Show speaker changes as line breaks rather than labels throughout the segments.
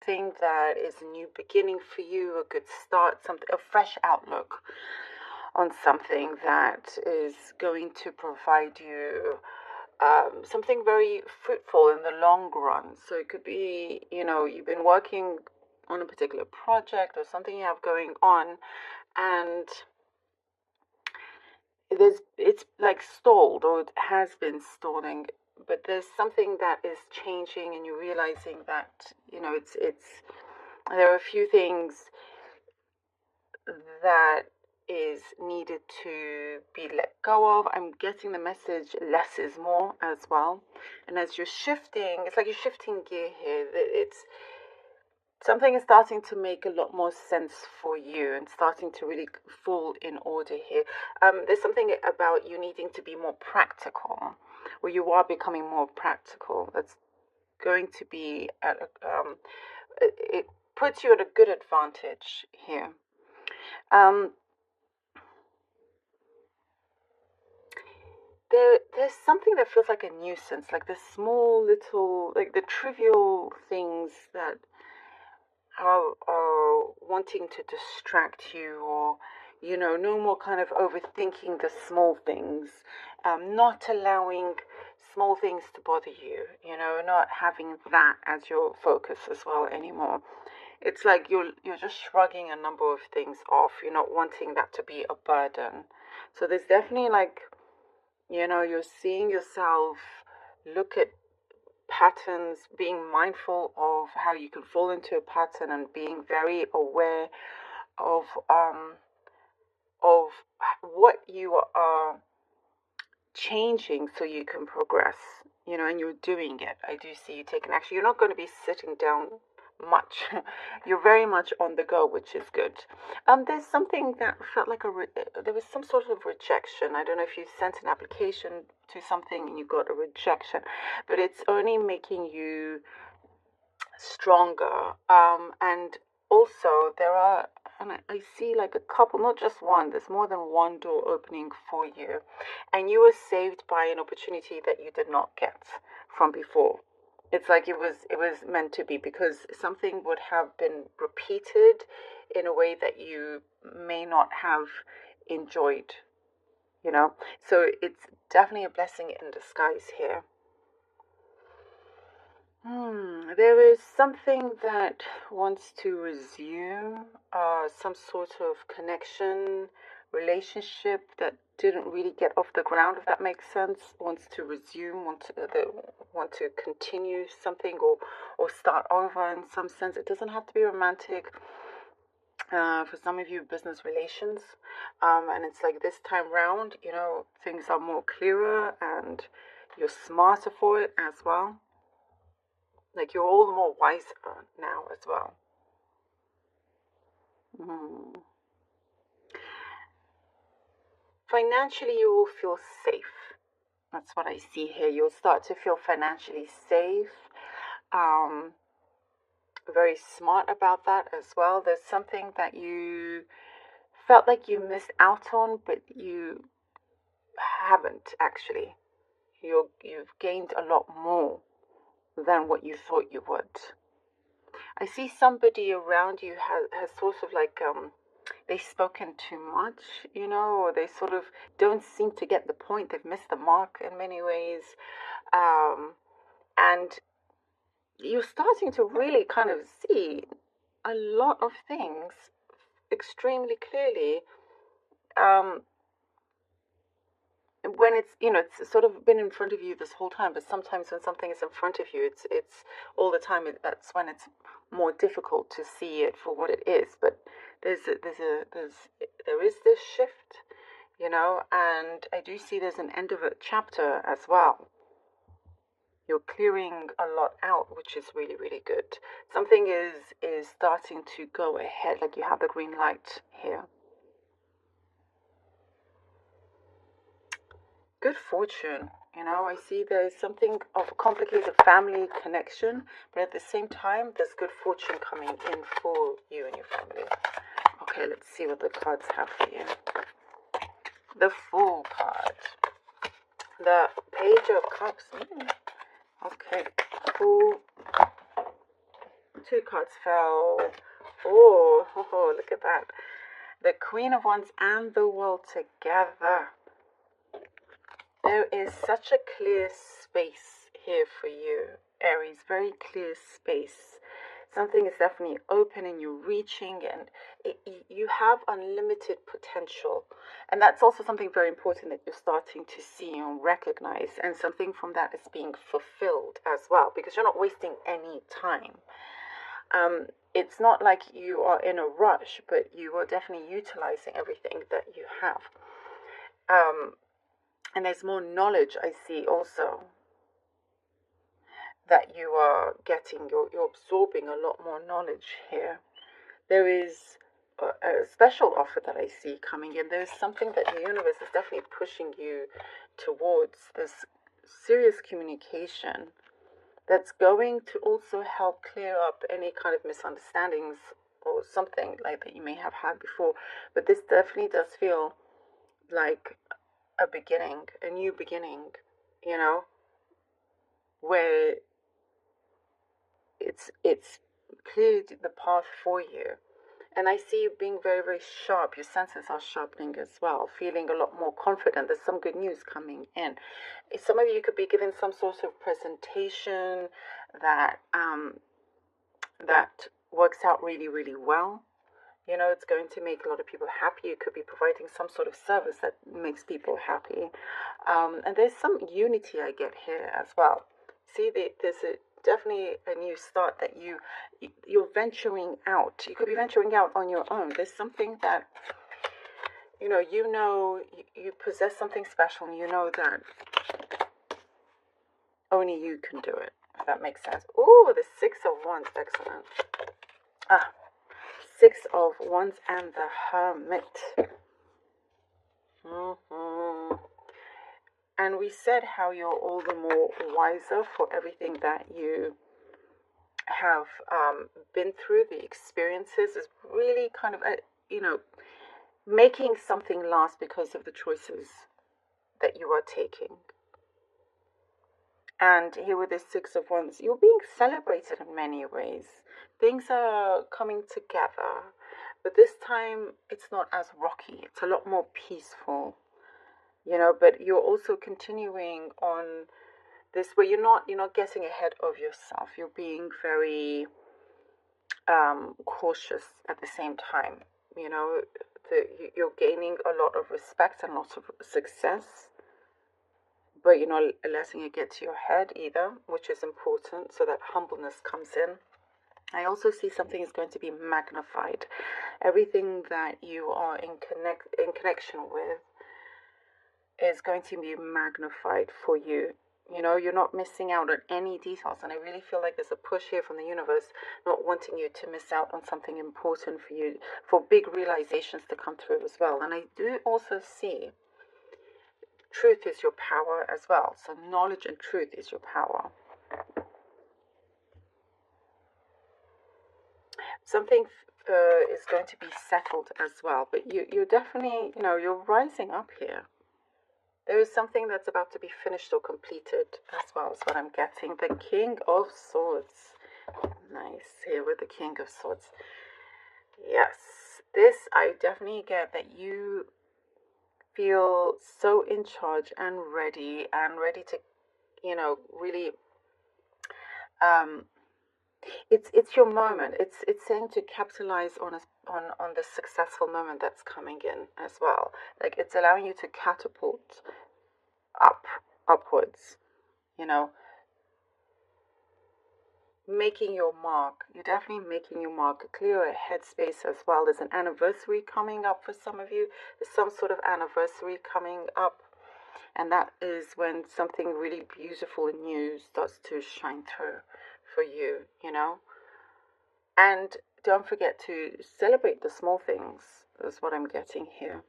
something that is a new beginning for you, a good start, something, a fresh outlook on something that is going to provide you something very fruitful in the long run. So it could be, you've been working on a particular project or something you have going on, and it's like stalled, or it has been stalling, but there's something that is changing, and you're realizing that it's there are a few things that is needed to be let go of. I'm getting the message less is more as well. And as you're shifting, it's like you're shifting gear here. It's something is starting to make a lot more sense for you and starting to really fall in order here. There's something about you needing to be more practical, or you are becoming more practical. That's going to be it puts you at a good advantage here. There's something that feels like a nuisance, like the small little, like the trivial things that are wanting to distract you, or no more kind of overthinking the small things, not allowing small things to bother you, not having that as your focus as well anymore. It's like you're just shrugging a number of things off. You're not wanting that to be a burden. So there's definitely like, you're seeing yourself look at patterns, being mindful of how you can fall into a pattern, and being very aware of what you are changing so you can progress, and you're doing it. I do see you taking action. You're not going to be sitting down much. You're very much on the go, which is good. There's something that felt like there was some sort of rejection. I don't know if you sent an application to something and you got a rejection, but it's only making you stronger. And also there are, and I see like a couple, not just one, there's more than one door opening for you, and you were saved by an opportunity that you did not get from before. It's like it was meant to be, because something would have been repeated in a way that you may not have enjoyed, So it's definitely a blessing in disguise here. There is something that wants to resume, some sort of connection, relationship that didn't really get off the ground, if that makes sense. Wants to resume, want to continue something, or start over in some sense. It doesn't have to be romantic. For some of you, business relations, and it's like this time round, things are more clearer, and you're smarter for it as well. Like you're all the more wiser now as well. Financially, you will feel safe. That's what I see here. You'll start to feel financially safe. Very smart about that as well. There's something that you felt like you missed out on, but you haven't actually. You've gained a lot more than what you thought you would. I see somebody around you has sort of like they've spoken too much, or they sort of don't seem to get the point. They've missed the mark in many ways, and you're starting to really kind of see a lot of things extremely clearly. When it's sort of been in front of you this whole time, but sometimes when something is in front of you, it's all the time. That's when it's more difficult to see it for what it is. But there is this shift, and I do see there's an end of a chapter as well. You're clearing a lot out, which is really, really good. Something is starting to go ahead, like you have the green light here. Good fortune, I see there's something of a complicated family connection, but at the same time, there's good fortune coming in for you and your family. Okay, let's see what the cards have for you. The Fool card. The Page of Cups. Okay, Fool. two cards fell. Oh, look at that. The Queen of Wands and the World together. There is such a clear space here for you, Aries. Very clear space. Something is definitely open and you're reaching, and you have unlimited potential. And that's also something very important that you're starting to see and recognize. And something from that is being fulfilled as well, because you're not wasting any time. It's not like you are in a rush, but you are definitely utilizing everything that you have. And there's more knowledge I see also that you are getting. You're absorbing a lot more knowledge here. There is a special offer that I see coming in. There's something that the universe is definitely pushing you towards, this serious communication that's going to also help clear up any kind of misunderstandings or something like that you may have had before. But this definitely does feel like a beginning, a new beginning, you know, where it's cleared the path for you. And I see you being very, very sharp. Your senses are sharpening as well, feeling a lot more confident. There's some good news coming in. Some of you could be given some sort of presentation that that works out really, really well. You know, it's going to make a lot of people happy. You could be providing some sort of service that makes people happy. And there's some unity I get here as well. See, there's definitely a new start that you're venturing out. You could be venturing out on your own. There's something that, you possess something special, and you know that only you can do it, if that makes sense. Oh, the Six of Wands, excellent. Six of Wands and the Hermit. And we said how you're all the more wiser for everything that you have been through. The experiences is really kind of, making something last because of the choices that you are taking. And here with this Six of Wands, you're being celebrated in many ways. Things are coming together, but this time it's not as rocky. It's a lot more peaceful, but you're also continuing on this where you're not getting ahead of yourself. You're being very cautious at the same time. You're gaining a lot of respect and lots of success, but you're not letting it get to your head either, which is important, so that humbleness comes in. I also see something is going to be magnified. Everything that you are in connection with is going to be magnified for you. You're not missing out on any details, and I really feel like there's a push here from the universe, not wanting you to miss out on something important for you, for big realizations to come through as well. And I do also see truth is your power as well. So knowledge and truth is your power. Something is going to be settled as well, but you're definitely, you're rising up here. There is something that's about to be finished or completed as well, is what I'm getting. The King of Swords. Nice, here with the King of Swords. Yes, this I definitely get that you feel so in charge and ready to, really, it's your moment. It's saying to capitalize on the successful moment that's coming in as well. Like, it's allowing you to catapult upwards, making your mark. You're definitely making your mark. Clear a headspace as well. There's an anniversary coming up for some of you. There's some sort of anniversary coming up, and that is when something really beautiful and new starts to shine through for you, And don't forget to celebrate the small things, is what I'm getting here.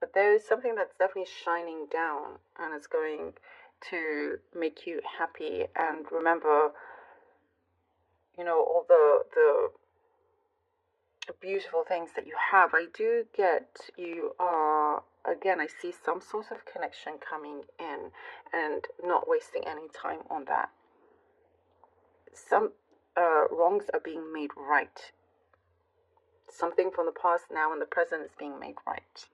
But there is something that's definitely shining down, and it's going to make you happy. And remember, all the beautiful things that you have. I do get you are, again, I see some sort of connection coming in and not wasting any time on that. wrongs are being made right. Something from the past now in the present is being made right.